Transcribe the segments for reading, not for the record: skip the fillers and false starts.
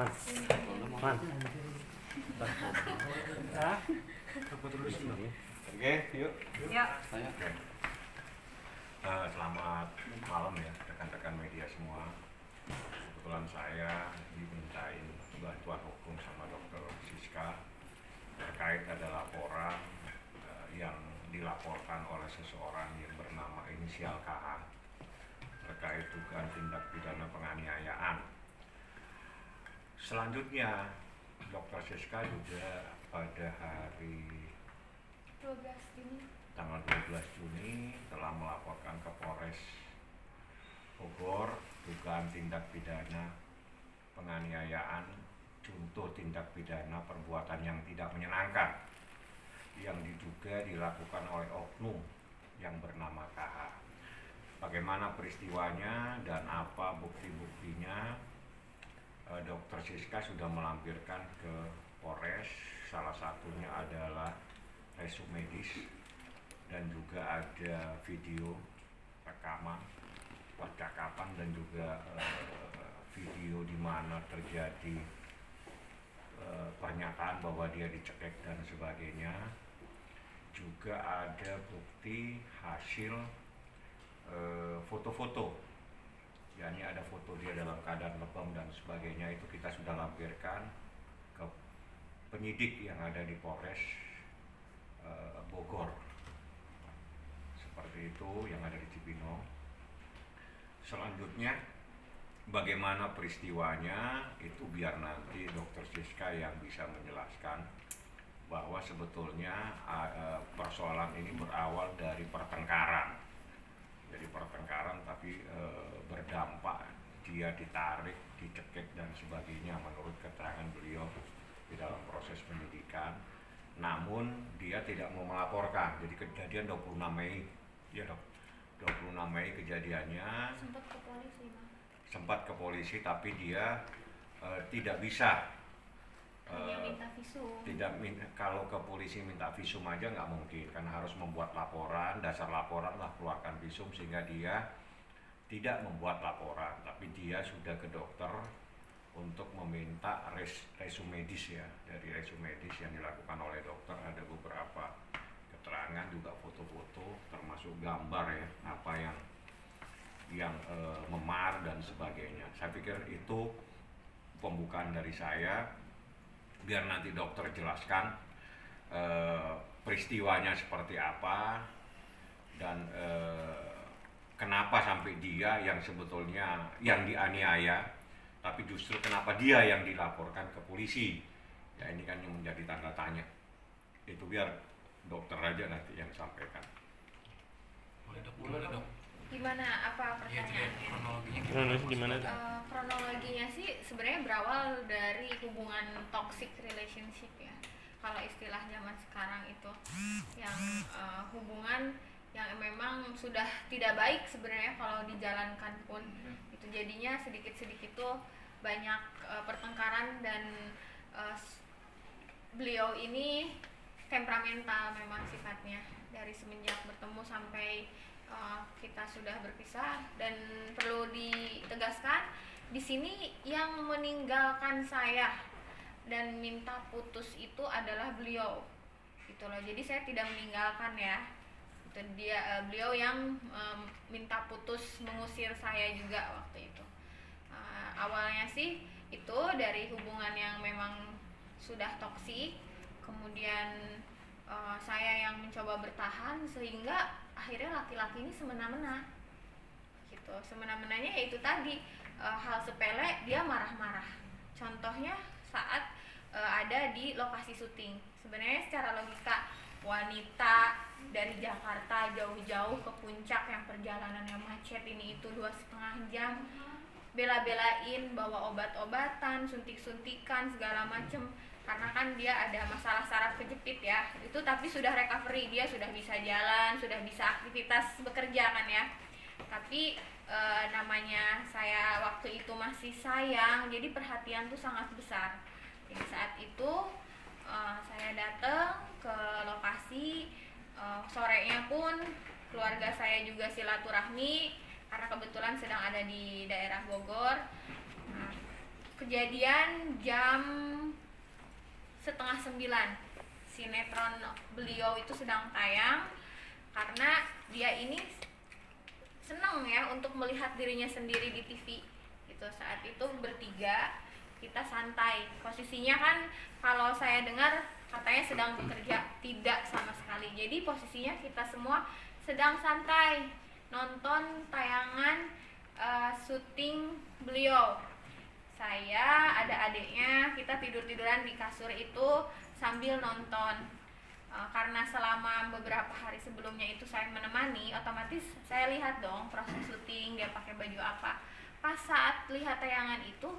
Man. Oke, yuk. Ya. Tanya. Selamat malam ya rekan-rekan media semua. Kebetulan saya dimintain bantuan hukum sama Dr. Siska terkait ada laporan yang dilaporkan oleh seseorang yang bernama inisial KH terkait dugaan tindak pidana penganiayaan. Selanjutnya, Dr. Siska juga pada hari tanggal 12 Juni telah melaporkan ke Polres Bogor dugaan tindak pidana penganiayaan, contoh tindak pidana perbuatan yang tidak menyenangkan yang diduga dilakukan oleh oknum yang bernama KH. Bagaimana peristiwanya dan apa bukti-buktinya, Dr. Siska sudah melampirkan ke Polres. Salah satunya adalah resum medis dan juga ada video rekaman percakapan dan juga video di mana terjadi pernyataan bahwa dia dicekek dan sebagainya. Juga ada bukti hasil foto-foto, yakni ada foto dia dalam keadaan lebam dan sebagainya. Itu kita sudah lampirkan ke penyidik yang ada di Polres Bogor, seperti itu yang ada di Cibinong. Selanjutnya bagaimana peristiwanya itu biar nanti Dr. Siska yang bisa menjelaskan, bahwa sebetulnya persoalan ini berawal dari pertengkaran. Jadi pertengkaran tapi berdampak dia ditarik, dicekik dan sebagainya menurut keterangan beliau di dalam proses penyidikan. Namun dia tidak mau melaporkan. Jadi kejadian 26 Mei, ya dok, 26 Mei kejadiannya. Sempat ke polisi tapi dia tidak bisa. Minta visum. Kalau ke polisi minta visum aja nggak mungkin, karena harus membuat laporan, dasar laporan lah keluarkan visum, sehingga dia tidak membuat laporan, tapi dia sudah ke dokter untuk meminta resum medis ya. Dari resum medis yang dilakukan oleh dokter ada beberapa keterangan, juga foto-foto, termasuk gambar ya, apa yang memar dan sebagainya. Saya pikir itu pembukaan dari saya, biar nanti dokter jelaskan peristiwanya seperti apa dan kenapa sampai dia yang sebetulnya yang dianiaya, tapi justru kenapa dia yang dilaporkan ke polisi. Ya ini kan yang menjadi tanda tanya. Itu biar dokter aja nanti yang sampaikan. Boleh dok. Gimana, apa pertanyaannya? Kronologinya gimana? Kronologinya sih sebenarnya berawal dari hubungan toxic relationship ya. Kalau istilah zaman sekarang itu yang hubungan yang memang sudah tidak baik sebenarnya kalau dijalankan pun. Itu jadinya sedikit-sedikit tuh banyak pertengkaran dan beliau ini temperamental memang sifatnya dari semenjak bertemu sampai kita sudah berpisah. Dan perlu ditegaskan di sini yang meninggalkan saya dan minta putus itu adalah beliau, gitu loh. Jadi saya tidak meninggalkan ya, itu dia, beliau yang minta putus, mengusir saya juga waktu itu. Awalnya sih itu dari hubungan yang memang sudah toksik, kemudian saya yang mencoba bertahan, sehingga akhirnya laki-laki ini semena-mena gitu. Semena-menanya yaitu tadi hal sepele dia marah-marah. Contohnya saat ada di lokasi syuting. Sebenarnya secara logika wanita dari Jakarta jauh-jauh ke puncak yang perjalanannya macet ini itu 2,5 jam, bela-belain bawa obat-obatan, suntik-suntikan segala macem, karena kan dia ada masalah saraf kejepit ya. Itu tapi sudah recovery, dia sudah bisa jalan, sudah bisa aktivitas bekerja kan ya. Tapi namanya saya waktu itu masih sayang, jadi perhatian tuh sangat besar. Jadi saat itu saya datang ke lokasi, sorenya pun keluarga saya juga silaturahmi karena kebetulan sedang ada di daerah Bogor. Nah, kejadian jam 8:30. Sinetron beliau itu sedang tayang, karena dia ini senang ya untuk melihat dirinya sendiri di TV gitu. Saat itu bertiga kita santai, posisinya kan kalau saya dengar katanya sedang bekerja, tidak sama sekali. Jadi posisinya kita semua sedang santai nonton tayangan syuting beliau. Saya ada adiknya, kita tidur-tiduran di kasur itu sambil nonton. Karena selama beberapa hari sebelumnya itu saya menemani, otomatis saya lihat dong proses syuting, dia pakai baju apa. Pas saat lihat tayangan itu,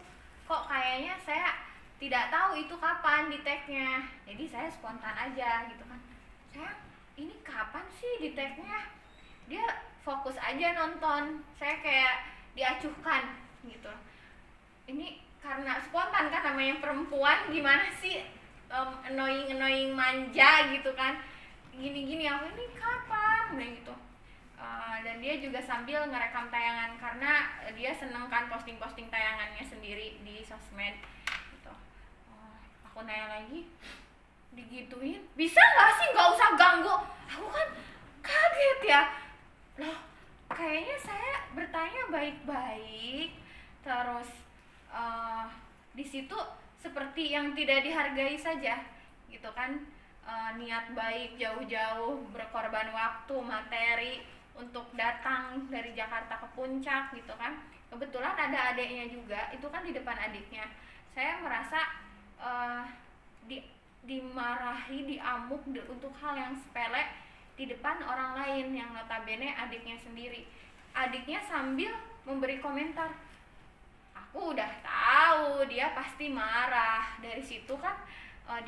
kok kayaknya saya tidak tahu itu kapan di tag-nya. Jadi saya spontan aja gitu kan. Saya, ini kapan sih di tag-nya? Dia fokus aja nonton. Saya kayak diacuhkan gitu. Ini karena spontan kan, namanya perempuan, gimana sih annoying manja gitu kan, gini aku ini kapan gitu. Dan dia juga sambil ngerekam tayangan karena dia seneng kan posting tayangannya sendiri di sosmed gitu. Aku nanya lagi, digituin bisa nggak sih nggak usah ganggu. Aku kan kaget ya, loh kayaknya saya bertanya baik-baik, terus di situ seperti yang tidak dihargai saja gitu kan. Niat baik jauh-jauh berkorban waktu, materi untuk datang dari Jakarta ke Puncak gitu kan. Kebetulan ada adiknya juga, itu kan di depan adiknya. Saya merasa dimarahi, diamuk untuk hal yang sepele di depan orang lain yang notabene adiknya sendiri. Adiknya sambil memberi komentar, aku udah tahu dia pasti marah. Dari situ kan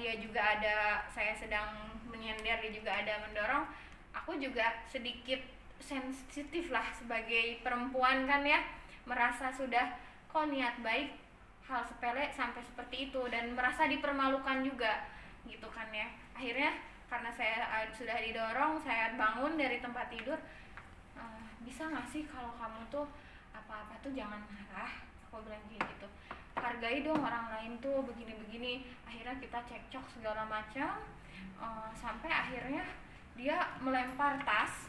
dia juga ada, saya sedang menyender, dia juga ada mendorong. Aku juga sedikit sensitif lah sebagai perempuan kan ya, merasa sudah kok niat baik hal sepele sampai seperti itu, dan merasa dipermalukan juga gitu kan ya. Akhirnya karena saya sudah didorong, saya bangun dari tempat tidur. Bisa nggak sih kalau kamu tuh apa-apa tuh jangan marah, aku bilang gitu, hargai dong orang lain tuh begini-begini. Akhirnya kita cekcok segala macam, sampai akhirnya dia melempar tas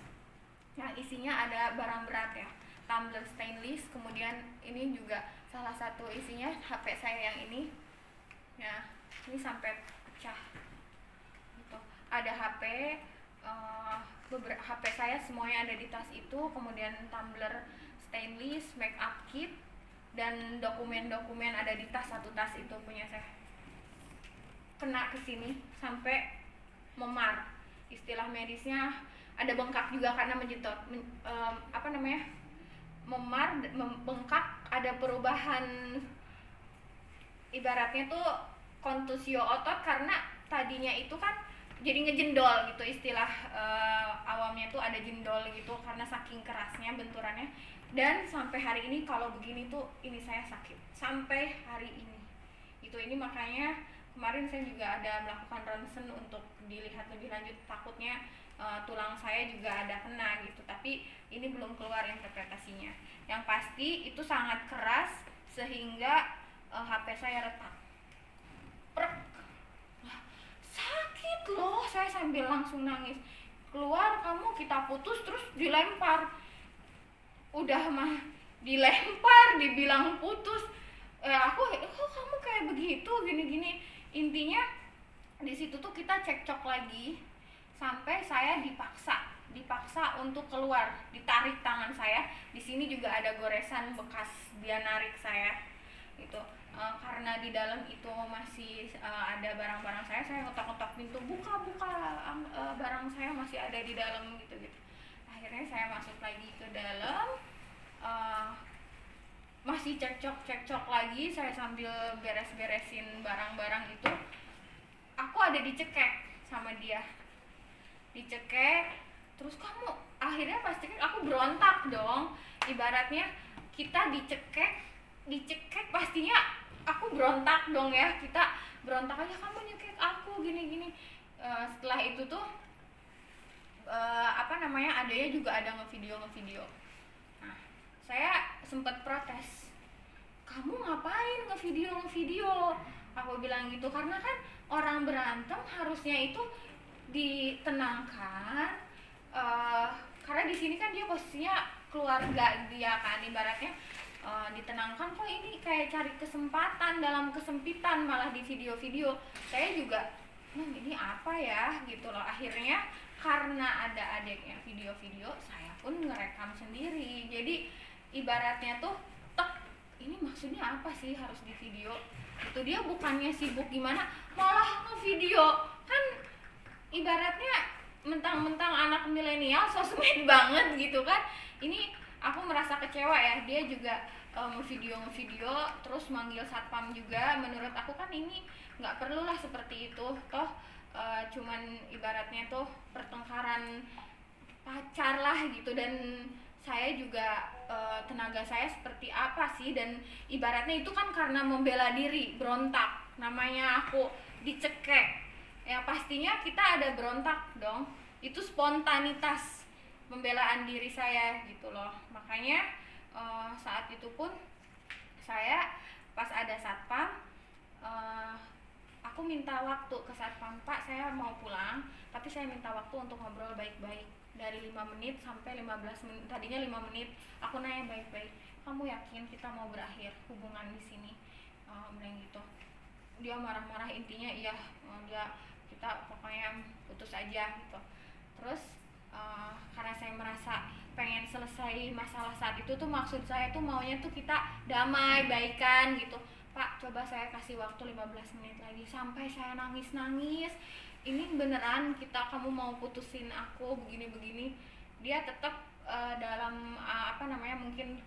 yang isinya ada barang berat ya, tumbler stainless, kemudian ini juga salah satu isinya HP saya yang ini ya, ini sampai pecah gitu. Ada HP, beberapa HP saya semuanya ada di tas itu, kemudian tumbler stainless, make up kit, dan dokumen-dokumen ada di tas, satu tas itu punya saya. Kena ke sini sampai memar, istilah medisnya ada bengkak juga karena menjetot, memar, bengkak, ada perubahan, ibaratnya tuh kontusio otot, karena tadinya itu kan jadi ngejendol gitu, istilah awamnya tuh ada jendol gitu karena saking kerasnya benturannya. Dan sampai hari ini kalau begini tuh ini saya sakit sampai hari ini itu. Ini makanya kemarin saya juga ada melakukan ronsen untuk dilihat lebih lanjut, takutnya tulang saya juga ada kena gitu, tapi ini belum keluar interpretasinya. Yang pasti itu sangat keras sehingga HP saya retak. Sakit loh, saya sambil langsung nangis, keluar kamu, kita putus, terus dilempar. Udah mah dilempar, dibilang putus, aku kok kamu kayak begitu gini-gini. Intinya di situ tuh kita cekcok lagi sampai saya dipaksa untuk keluar, ditarik tangan saya. Di sini juga ada goresan bekas dia narik saya gitu. Karena di dalam itu masih ada barang-barang saya ngetok-ngetok pintu, buka barang saya masih ada di dalam gitu. Akhirnya saya masuk lagi ke dalam, masih cekcok lagi, saya sambil beres-beresin barang-barang itu. Aku ada dicekek sama dia, dicekek, terus kamu, akhirnya pas cekek aku berontak dong. Ibaratnya kita dicekek pastinya aku berontak dong ya, kita berontak aja, kamu nyekek aku gini-gini. Setelah itu tuh adanya juga ada ngevideo. Nah, saya sempat protes, kamu ngapain ngevideo, aku bilang gitu, karena kan orang berantem harusnya itu ditenangkan. Karena di sini kan dia posisinya keluarga dia kan, ibaratnya ditenangkan. Kok ini kayak cari kesempatan dalam kesempitan, malah di video-video. Saya juga ini apa ya gitu loh. Akhirnya karena ada adiknya video-video, saya pun ngerekam sendiri. Jadi ibaratnya tuh ini maksudnya apa sih harus di video. Itu dia bukannya sibuk gimana, malah ngevideo. Kan ibaratnya mentang-mentang anak milenial sosmed banget gitu kan. Ini aku merasa kecewa ya. Dia juga ngevideo terus manggil satpam juga. Menurut aku kan ini nggak perlulah seperti itu. Toh cuman ibaratnya tuh pertengkaran pacar lah gitu. Dan saya juga tenaga saya seperti apa sih, dan ibaratnya itu kan karena membela diri, berontak. Namanya aku dicekek, ya pastinya kita ada berontak dong. Itu spontanitas pembelaan diri saya gitu loh. Makanya saat itu pun saya pas ada satpam, aku minta waktu ke satpam, Pak saya mau pulang, tapi saya minta waktu untuk ngobrol baik-baik dari 5 menit sampai 15 menit. Tadinya 5 menit. Aku nanya baik-baik, kamu yakin kita mau berakhir hubungan di sini? Bilang gitu. Dia marah-marah, intinya iya, kita pokoknya putus aja gitu. Terus karena saya merasa pengen selesai masalah saat itu tuh, maksud saya tuh maunya tuh kita damai, baikan gitu. Pak coba saya kasih waktu 15 menit lagi. Sampai saya nangis-nangis, ini beneran kamu mau putusin aku begini-begini. Dia tetap dalam mungkin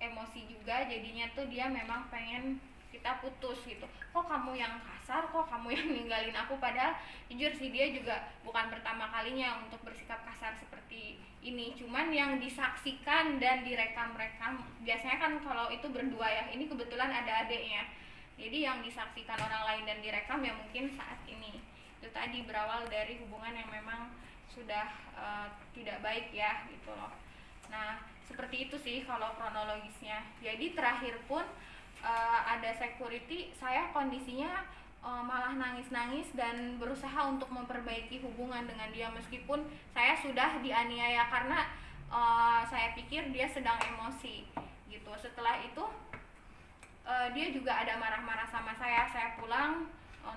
emosi juga, jadinya tuh dia memang pengen kita putus gitu. Kok kamu yang kasar, kok kamu yang ninggalin aku. Padahal jujur sih dia juga bukan pertama kalinya untuk bersikap kasar seperti ini. Cuman yang disaksikan dan direkam-rekam, biasanya kan kalau itu berdua ya, ini kebetulan ada adeknya. Jadi yang disaksikan orang lain dan direkam ya mungkin saat ini. Itu tadi berawal dari hubungan yang memang sudah tidak baik ya gitu loh. Nah seperti itu sih kalau kronologisnya. Jadi terakhir pun ada security, saya kondisinya malah nangis-nangis dan berusaha untuk memperbaiki hubungan dengan dia, meskipun saya sudah dianiaya karena saya pikir dia sedang emosi gitu. Setelah itu dia juga ada marah-marah sama saya pulang,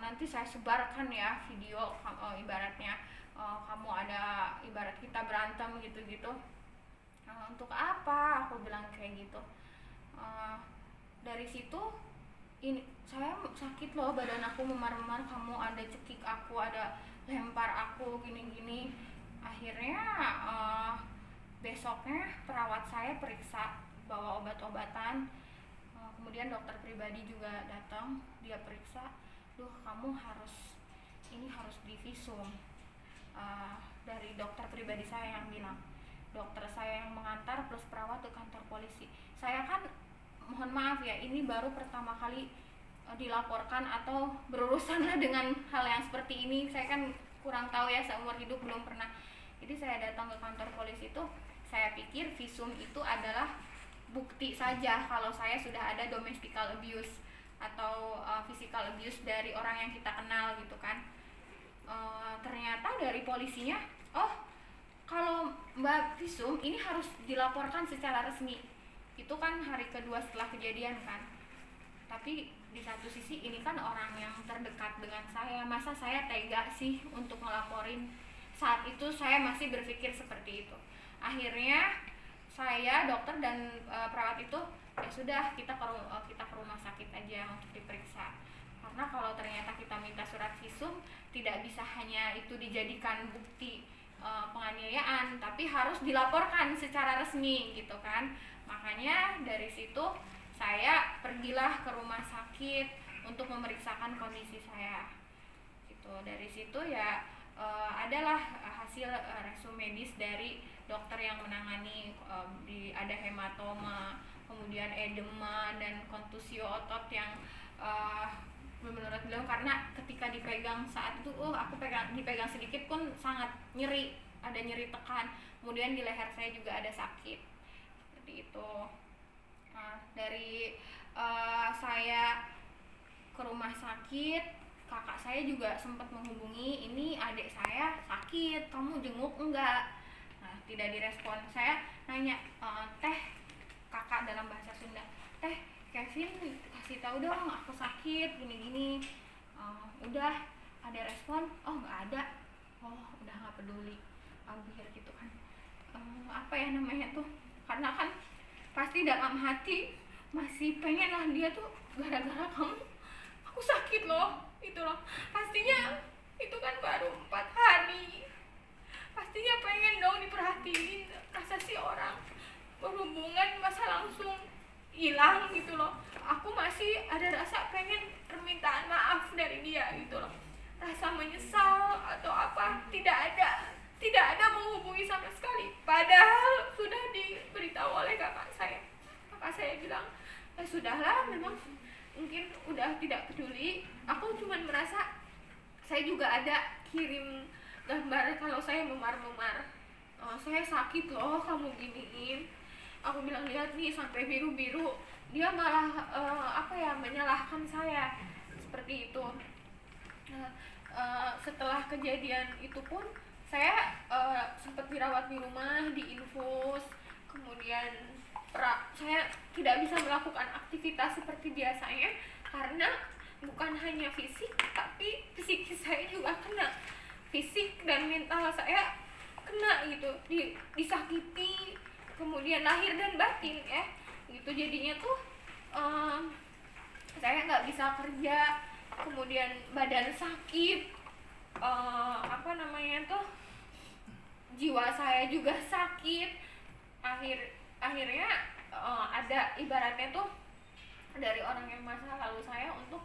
nanti saya sebarkan ya video, ibaratnya kamu ada, ibarat kita berantem gitu-gitu. Untuk apa, aku bilang kayak gitu. Dari situ ini saya sakit loh, badan aku memar-memar, kamu ada cekik aku, ada lempar aku gini-gini. Akhirnya besoknya perawat saya periksa, bawa obat-obatan. Kemudian dokter pribadi juga datang, dia periksa, kamu harus divisum. Dari dokter pribadi saya yang bilang, dokter saya yang mengantar plus perawat ke kantor polisi. Saya kan mohon maaf ya, ini baru pertama kali dilaporkan atau berurusan lah dengan hal yang seperti ini. Saya kan kurang tahu ya, seumur hidup belum pernah. Jadi saya datang ke kantor polisi itu, saya pikir visum itu adalah bukti saja kalau saya sudah ada domestic abuse atau physical abuse dari orang yang kita kenal gitu kan. Ternyata dari polisinya, kalau Mbak visum ini harus dilaporkan secara resmi. Itu kan hari kedua setelah kejadian kan. Tapi di satu sisi ini kan orang yang terdekat dengan saya, masa saya tega sih untuk ngelaporin. Saat itu saya masih berpikir seperti itu. Akhirnya saya, dokter dan perawat itu ya sudah, kita ke rumah sakit aja untuk diperiksa. Karena kalau ternyata kita minta surat visum, tidak bisa hanya itu dijadikan bukti penganiayaan, tapi harus dilaporkan secara resmi gitu kan. Makanya dari situ saya pergilah ke rumah sakit untuk memeriksakan kondisi saya gitu. Dari situ ya adalah hasil resum medis dari dokter yang menangani, ada hematoma, kemudian edema dan kontusio otot yang menurut beliau, karena ketika dipegang saat itu aku dipegang sedikit pun sangat nyeri, ada nyeri tekan. Kemudian di leher saya juga ada sakit seperti itu. Dari saya ke rumah sakit, kakak saya juga sempat menghubungi, ini adik saya sakit, kamu jenguk enggak? Nah, tidak direspon. Saya nanya, teh, kakak dalam bahasa Sunda, teh, Kevin kasih tahu dong aku sakit gini-gini. Udah ada respon? Oh nggak ada. Oh udah nggak peduli. Pikir gitu kan. Apa ya namanya tuh? Karena kan pasti dalam hati masih pengen lah dia tuh gara-gara kamu aku sakit loh, itu loh. Pastinya itu kan baru 4 hari, pastinya pengen dong diperhatiin. Masa sih orang berhubungan masa langsung hilang gitu loh. Aku masih ada rasa pengen permintaan maaf dari dia gitu loh, rasa menyesal atau apa tidak ada menghubungi sama sekali, padahal sudah diberitahu oleh kakak saya. Kakak saya bilang, sudahlah, memang mungkin udah tidak peduli. Aku cuman merasa saya juga ada kirim gambar kalau saya memar-memar, saya sakit loh kamu giniin. Aku bilang lihat nih sampai biru-biru. Dia malah menyalahkan saya seperti itu. Setelah kejadian itu pun saya sempat dirawat di rumah, diinfus, kemudian saya tidak bisa melakukan aktivitas seperti biasanya karena bukan hanya fisik tapi psikis saya juga kena, fisik dan mental saya kena gitu, disakiti, kemudian lahir dan batin ya gitu. Jadinya tuh saya nggak bisa kerja, kemudian badan sakit, jiwa saya juga sakit. Akhirnya ada ibaratnya tuh dari orang yang masa lalu saya untuk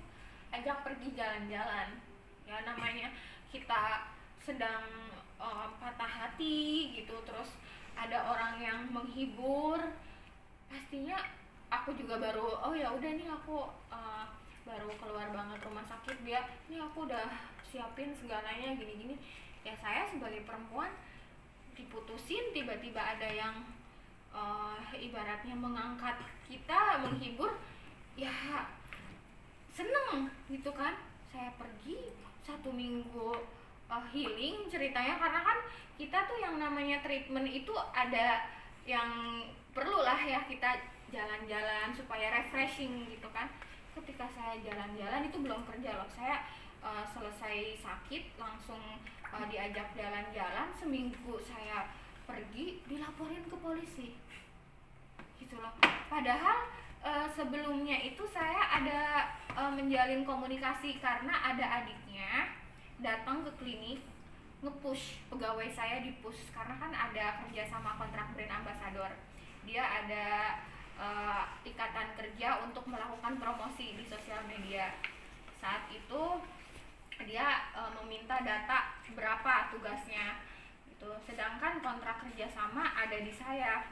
ajak pergi jalan-jalan. Ya namanya kita sedang patah hati gitu, terus ada orang yang menghibur, pastinya aku juga baru ya udah nih aku baru keluar banget rumah sakit, dia ini aku udah siapin segalanya gini-gini. Ya saya sebagai perempuan diputusin, tiba-tiba ada yang ibaratnya mengangkat kita, menghibur, ya seneng gitu kan. Saya pergi 1 minggu healing ceritanya, karena kan kita tuh yang namanya treatment itu ada yang perlu lah ya kita jalan-jalan supaya refreshing gitu kan. Ketika saya jalan-jalan itu belum kerja loh, saya selesai sakit langsung diajak jalan-jalan, seminggu saya pergi dilaporin ke polisi gitu loh. Padahal sebelumnya itu saya ada menjalin komunikasi karena ada adiknya datang ke klinik nge-push pegawai saya, di-push karena kan ada kerja sama kontrak brand ambassador. Dia ada ikatan kerja untuk melakukan promosi di sosial media. Saat itu dia meminta data berapa tugasnya gitu. Sedangkan kontrak kerja sama ada di saya.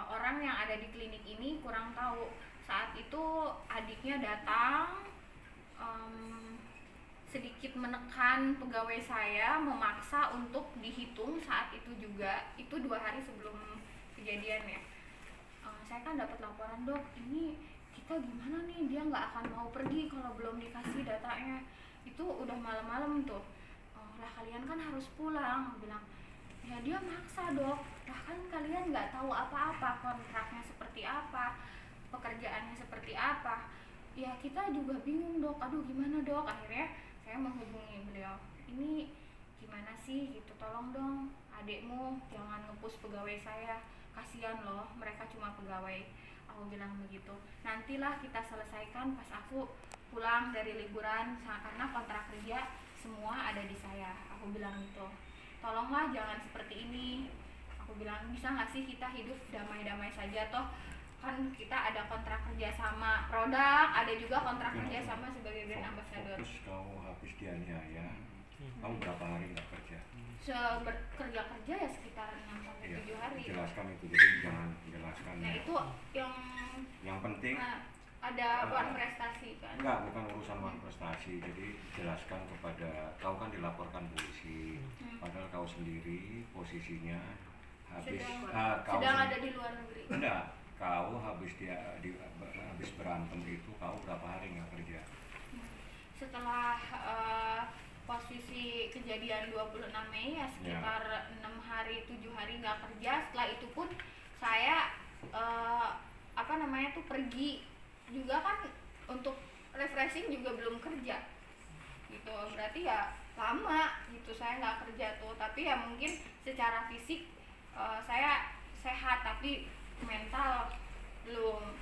Orang yang ada di klinik ini kurang tahu. Saat itu adiknya datang, sedikit menekan pegawai saya, memaksa untuk dihitung saat itu juga. Itu 2 hari sebelum kejadian ya. Saya kan dapat laporan, dok, ini kita gimana nih, dia nggak akan mau pergi kalau belum dikasih datanya. Itu udah malam-malam tuh. Lah kalian kan harus pulang, bilang. Ya dia maksa, dok, bahkan kalian nggak tahu apa-apa, kontraknya seperti apa, pekerjaannya seperti apa. Ya kita juga bingung, dok, aduh gimana dok. Akhirnya saya menghubungi beliau, ini gimana sih gitu, tolong dong adikmu jangan nge-push pegawai saya, kasihan loh mereka cuma pegawai. Aku bilang begitu, nantilah kita selesaikan pas aku pulang dari liburan, karena kontrak kerja semua ada di saya. Aku bilang gitu, tolonglah jangan seperti ini. Aku bilang, bisa gak sih kita hidup damai-damai saja, toh kan kita ada kontrak kerja sama produk, ada juga kontrak kerja sama sebagai brand ambassador. Fokus kau habis dianiaya, kamu berapa hari nggak kerja? Kerja ya sekitar 6-7 hari. Jelaskan itu, jadi jangan jelaskan. Nah itu yang penting ada uang prestasi kan? Enggak, bukan urusan uang prestasi. Jadi jelaskan kepada, kau kan dilaporkan polisi, padahal kau sendiri posisinya habis sedang ada di luar negeri. Enggak, kau habis berantem itu kau berapa hari nggak kerja? Setelah posisi kejadian 26 Mei ya sekitar 6 hari 7 hari nggak kerja. Setelah itu pun saya pergi juga kan untuk refreshing juga belum kerja gitu, berarti ya lama gitu saya nggak kerja tuh. Tapi ya mungkin secara fisik saya sehat tapi mental belum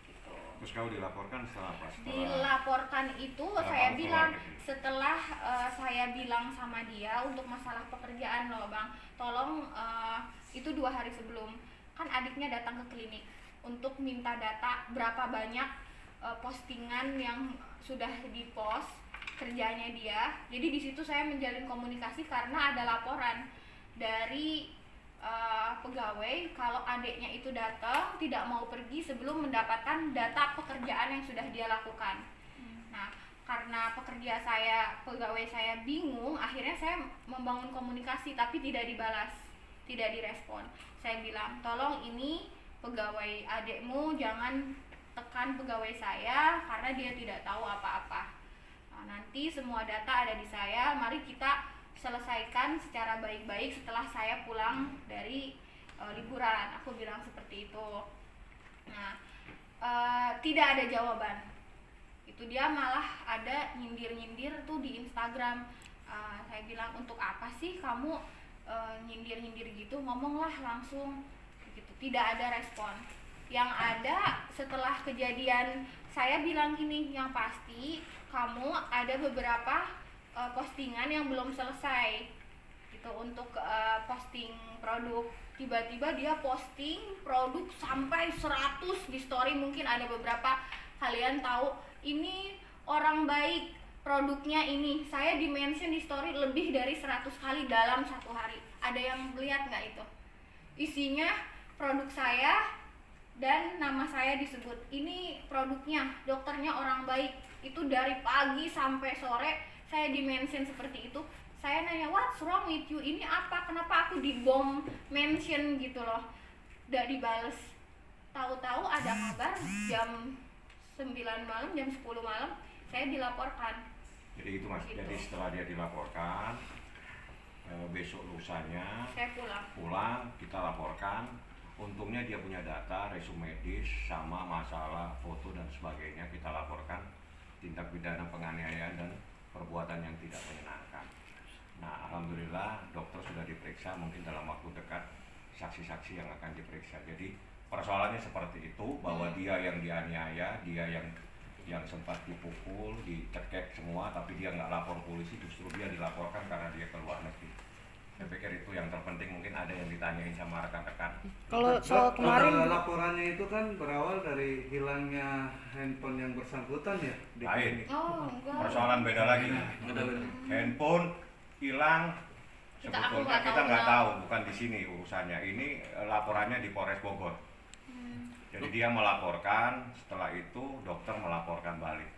gitu. Terus kau dilaporkan setelah apa? Dilaporkan itu saya bilang setelah saya bilang sama dia untuk masalah pekerjaan loh bang, tolong itu 2 hari sebelum kan adiknya datang ke klinik untuk minta data berapa banyak postingan yang sudah dipost kerjanya dia. Jadi di situ saya menjalin komunikasi karena ada laporan dari pegawai kalau adiknya itu datang tidak mau pergi sebelum mendapatkan data pekerjaan yang sudah dia lakukan. Nah, karena pegawai saya bingung, akhirnya saya membangun komunikasi tapi tidak dibalas, tidak direspon. Saya bilang, tolong ini pegawai adikmu jangan tekan pegawai saya karena dia tidak tahu apa-apa. Nah, nanti semua data ada di saya, mari kita selesaikan secara baik-baik setelah saya pulang dari liburan. Aku bilang seperti itu. Nah, tidak ada jawaban. Itu dia malah ada nyindir-nyindir tuh di Instagram. Saya bilang, untuk apa sih kamu nyindir-nyindir gitu, ngomonglah langsung gitu. Tidak ada respon. Yang ada setelah kejadian saya bilang gini, yang pasti kamu ada beberapa postingan yang belum selesai gitu untuk posting produk. Tiba-tiba dia posting produk sampai 100 di story. Mungkin ada beberapa kalian tahu ini orang baik, produknya ini. Saya di-mention di story lebih dari 100 kali dalam 1 hari. Ada yang lihat nggak itu? Isinya produk saya dan nama saya disebut. Ini produknya, dokternya orang baik. Itu dari pagi sampai sore saya di-mention seperti itu. Saya nanya, what's wrong with you? Ini apa? Kenapa aku di-bom mention gitu loh? Nggak dibales. Tahu-tahu ada kabar jam 9 malam, jam 10 malam saya dilaporkan. Jadi itu mas, Gitu. jadi setelah dia dilaporkan, besok lusanya Saya pulang kita laporkan. Untungnya dia punya data, resume medis, sama masalah foto dan sebagainya. Kita laporkan tindak pidana penganiayaan dan perbuatan yang tidak menyenangkan. Nah, alhamdulillah dokter sudah diperiksa, mungkin dalam waktu dekat saksi-saksi yang akan diperiksa. Jadi persoalannya seperti itu, bahwa dia yang dianiaya, dia yang sempat dipukul, dicekek semua, tapi dia nggak lapor polisi, justru dia dilaporkan karena dia ke luar negeri. Saya pikir itu yang terpenting. Mungkin ada yang ditanyain sama rekan-rekan. Kalau soal kemarin laporannya itu kan berawal dari hilangnya handphone yang bersangkutan ya di Lain. klinik. Oh, enggak. Persoalan beda lagi. Handphone hilang, Aku sebetulnya nggak kita tahu nggak hilang. tahu, bukan di sini urusannya. Ini laporannya di Polres Bogor. Jadi dia melaporkan, setelah itu dokter melaporkan balik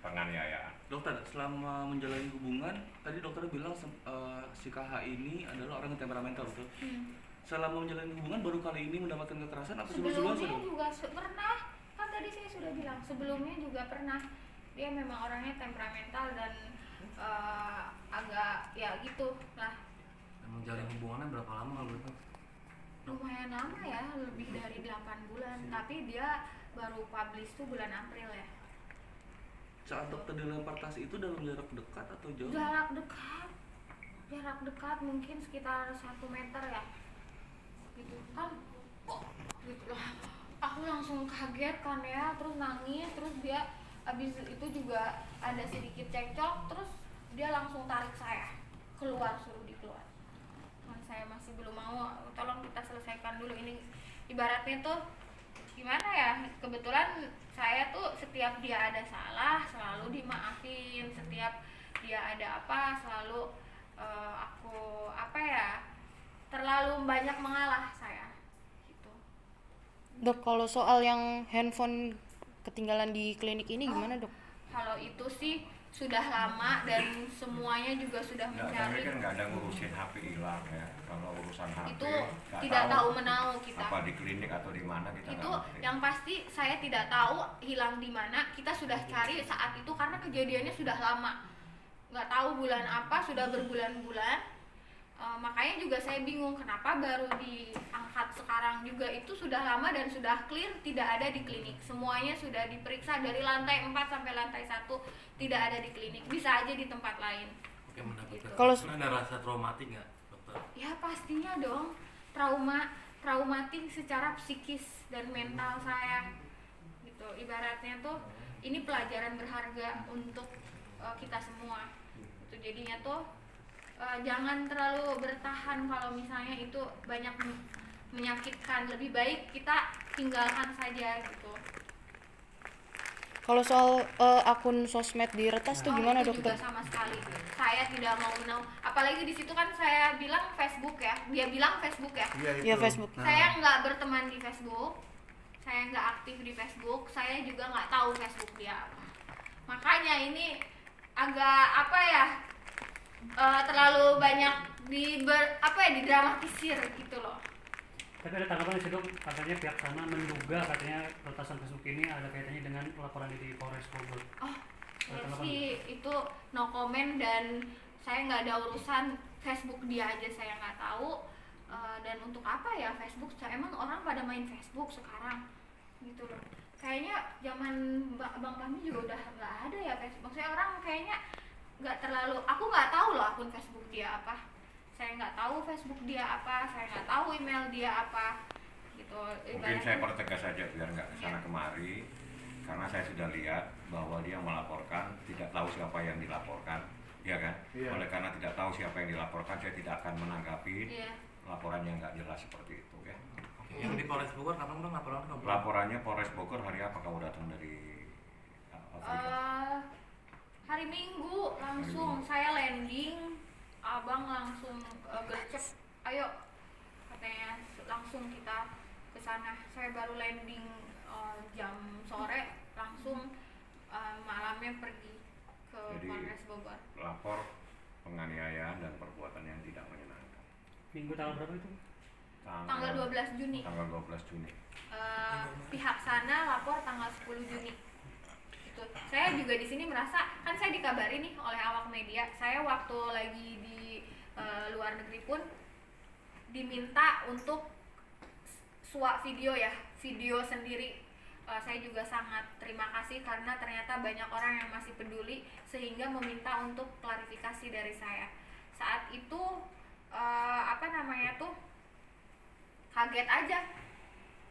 penganiayaan. Dokter, selama menjalani hubungan, tadi dokter bilang si KH ini adalah orang yang temperamental, betul? Selama menjalani hubungan baru kali ini mendapatkan kekerasan apa sebelumnya Sebelumnya sudah? juga pernah, kan tadi saya sudah bilang sebelumnya juga pernah. Dia memang orangnya temperamental dan agak ya gitu lah. Menjalin hubungannya berapa lama kalau boleh tahu? Lumayan lama ya, lebih dari 8 bulan. Tapi dia baru publish tuh bulan April ya. Saat dokter dilempar tas itu dalam jarak dekat atau jauh? Jarak dekat mungkin sekitar 1 meter ya. Gitu kan, gitu lah. Aku langsung kaget kan ya, terus nangis, terus dia abis itu juga ada sedikit cekcok, terus dia langsung tarik saya keluar, suruh dikeluar. Kan saya masih belum mau, tolong kita selesaikan dulu ini. Ibaratnya tuh gimana ya, kebetulan saya tuh setiap dia ada salah selalu dimaafin, setiap dia ada apa selalu aku terlalu banyak mengalah saya gitu. Dok, kalau soal yang handphone ketinggalan di klinik ini gimana dok? Kalau itu sih sudah lama dan semuanya juga sudah Nggak, kami mencari. kan nggak ada ngurusin HP hilang ya. Kalau urusan HP Itu nggak tidak tahu menahu kita. apa di klinik atau di mana kita Itu nggak ngerti. yang pasti saya tidak tahu hilang di mana. Kita sudah cari saat itu karena kejadiannya sudah lama, nggak tahu bulan apa, sudah berbulan-bulan. Makanya juga saya bingung kenapa baru diangkat sekarang juga. Itu sudah lama dan sudah clear tidak ada di klinik. Semuanya sudah diperiksa dari lantai 4 sampai lantai 1 tidak ada di klinik. Bisa aja di tempat lain. Oke, mendapatkan. Gitu. Kalau- Ada rasa traumatik nggak, dokter? Ya pastinya dong, traumatik secara psikis dan mental saya gitu. Ibaratnya tuh ini pelajaran berharga untuk kita semua itu. Jadinya tuh jangan terlalu bertahan kalau misalnya itu banyak menyakitkan. Lebih baik kita tinggalkan saja gitu. Kalau soal akun sosmed diretas tuh gimana, itu juga dokter? sama sekali saya tidak mau menahu. Apalagi di situ kan saya bilang Facebook ya, dia bilang Facebook ya. Iya, Facebook. Saya nggak berteman di Facebook, saya nggak aktif di Facebook, saya juga nggak tahu Facebook dia apa. Makanya ini agak apa ya, terlalu banyak didramatisir gitu loh. Tapi ada tanggapan di situ, katanya pihak sana menduga katanya peretasan Facebook ini ada kaitannya dengan laporan di Polres Bogor. Oh, saya Tanggapan? sih itu no comment dan saya nggak ada urusan. Facebook dia aja saya nggak tahu. Dan untuk apa ya Facebook? Emang orang pada main Facebook sekarang gitu loh. Kayaknya zaman Bang Fahmi juga udah nggak ada ya Facebook. Maksudnya orang kayaknya nggak terlalu. Aku nggak tahu loh akun Facebook dia apa. Saya nggak tahu Facebook dia apa. Saya nggak tahu email dia apa. Gitu. Mungkin saya pertegas saja biar nggak kesana Iya. kemari, karena saya sudah lihat bahwa dia melaporkan tidak tahu siapa yang dilaporkan, ya kan? Iya. Oleh karena tidak tahu siapa yang dilaporkan, saya tidak akan menanggapi Iya. laporan yang nggak jelas seperti itu ya. Yang di Polres Bogor kapan bang laporan kamu? Laporannya Polres Bogor hari apa kamu datang dari Afrika? Hari Minggu langsung saya landing, abang langsung gercep, ayo katanya langsung kita ke sana. Saya baru landing jam sore, langsung malamnya pergi ke Jadi, Polres Bogor. Lapor penganiayaan dan perbuatan yang tidak menyenangkan. Minggu tanggal berapa itu? Tanggal 12 Juni. Tanggal 12 Juni. Pihak sana lapor tanggal 10 Juni. Itu. Saya juga di sini merasa, kan saya dikabari nih oleh awak media. Saya waktu lagi di luar negeri pun diminta untuk video ya, video sendiri. Saya juga sangat terima kasih karena ternyata banyak orang yang masih peduli sehingga meminta untuk klarifikasi dari saya. Saat itu kaget aja.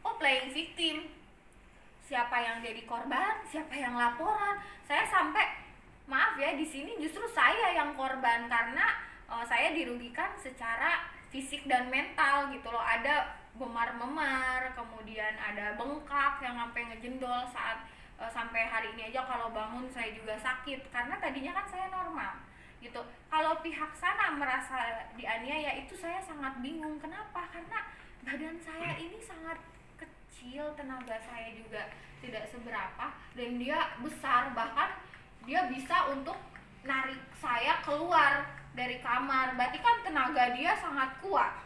Oh, playing victim. Siapa yang jadi korban, siapa yang laporan. Saya sampai maaf ya, di sini justru saya yang korban karena saya dirugikan secara fisik dan mental gitu loh. Ada memar-memar, kemudian ada bengkak yang sampai ngejendol saat sampai hari ini aja kalau bangun saya juga sakit karena tadinya kan saya normal gitu. Kalau pihak sana merasa dianiaya itu saya sangat bingung. Kenapa? Karena badan saya ini sangat kecil, tenaga saya juga tidak seberapa dan dia besar, bahkan dia bisa untuk narik saya keluar dari kamar. Berarti kan tenaga dia sangat kuat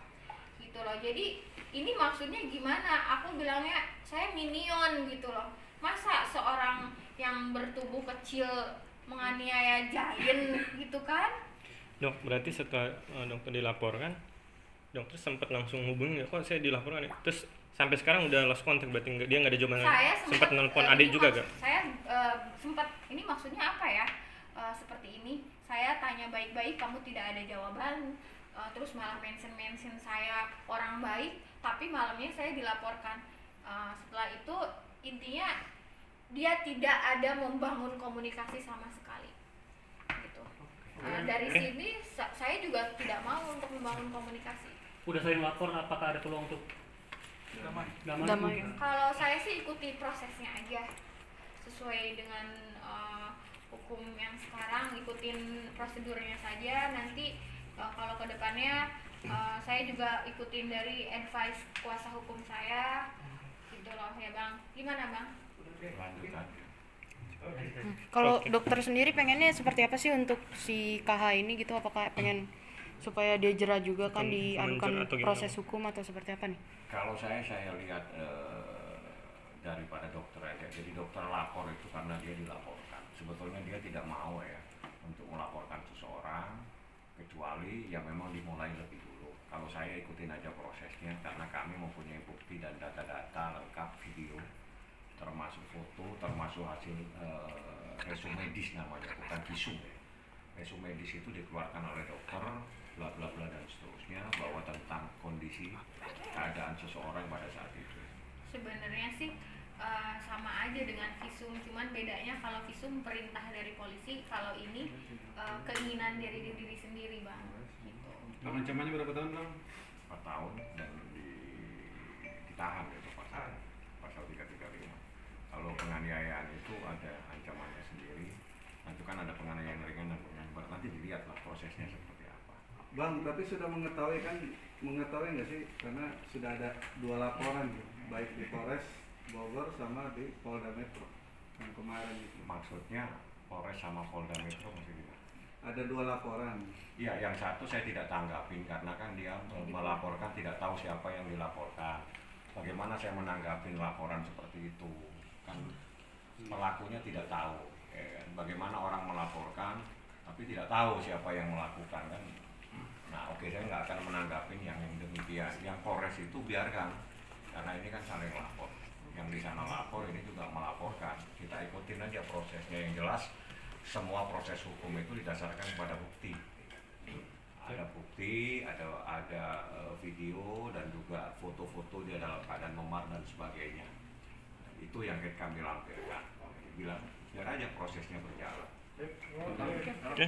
gitu loh. Jadi ini maksudnya gimana? Aku bilangnya saya minion gitu loh. Masa seorang yang bertubuh kecil menganiaya giant gitu kan? Dok, berarti setelah dokter dilaporkan, dokter sempat langsung hubungi nggak? Kok saya dilaporkan ya? Terus sampai sekarang udah lost contact, berarti dia nggak ada jawaban lagi? Saya Sempat nelpon adik juga gak? Saya sempat, ini maksudnya apa ya? Seperti ini, saya tanya baik-baik, kamu tidak ada jawaban. Terus malah mention saya orang baik, tapi malamnya saya dilaporkan. Setelah itu intinya dia tidak ada membangun komunikasi sama sekali gitu. Dari sini saya juga tidak mau untuk membangun komunikasi. Udah saling lapor, apakah ada peluang untuk Damai. Kalau saya sih ikuti prosesnya aja sesuai dengan hukum yang sekarang, ikutin prosedurnya saja. Nanti kalau kedepannya saya juga ikutin dari advice kuasa hukum saya gitu loh ya Bang. Gimana Bang? Lanjut aja. Kalau dokter sendiri pengennya seperti apa sih untuk si KH ini gitu? Apakah pengen supaya dia jera juga kan diadukan Atau gimana? proses hukum atau seperti apa nih? Kalau saya lihat daripada dokter aja. Jadi dokter lapor itu karena dia dilaporkan. Sebetulnya dia tidak mau ya untuk melaporkan seseorang kecuali yang memang dimulai lebih dulu. Kalau saya ikutin aja prosesnya karena kami mempunyai bukti dan data-data lengkap, video, termasuk foto, termasuk hasil resume medis namanya, bukan visum ya. Resume medis itu dikeluarkan oleh dokter, bla bla bla dan seterusnya, bahwa tentang kondisi keadaan seseorang pada saat itu. Sebenarnya sih sama aja dengan visum, cuman bedanya kalau visum perintah dari polisi, kalau ini keinginan dari diri sendiri bang. Gitu. Ancamannya berapa tahun bang? 4 tahun dan ditahan itu pasal 335. Kalau penganiayaan itu ada ancamannya sendiri. Nanti kan ada penganiayaan ringan dan penganiayaan berat. Nanti dilihatlah prosesnya seperti apa. Bang, tapi sudah mengetahui nggak sih? Karena sudah ada 2 laporan gitu, baik di Polres Bogor sama di Polda Metro yang kemarin itu. Maksudnya Polres sama Polda Metro masih gimana? Ada 2 laporan. Iya, yang satu saya tidak tanggapin karena kan dia melaporkan tidak tahu siapa yang dilaporkan. Bagaimana saya menanggapin laporan seperti itu? Kan pelakunya tidak tahu. Ya kan? Bagaimana orang melaporkan tapi tidak tahu siapa yang melakukan kan? Nah, oke, saya nggak akan menanggapin yang demikian. Yang Polres itu biarkan karena ini kan saling lapor. Yang di sana lapor, ini juga melaporkan. Kita ikutin aja prosesnya. Yang jelas semua proses hukum itu didasarkan pada bukti. Ada bukti, ada video dan juga foto-foto dia dalam keadaan memar dan sebagainya. Itu yang kami lampirkan. Biar aja prosesnya berjalan. Oke. Oke.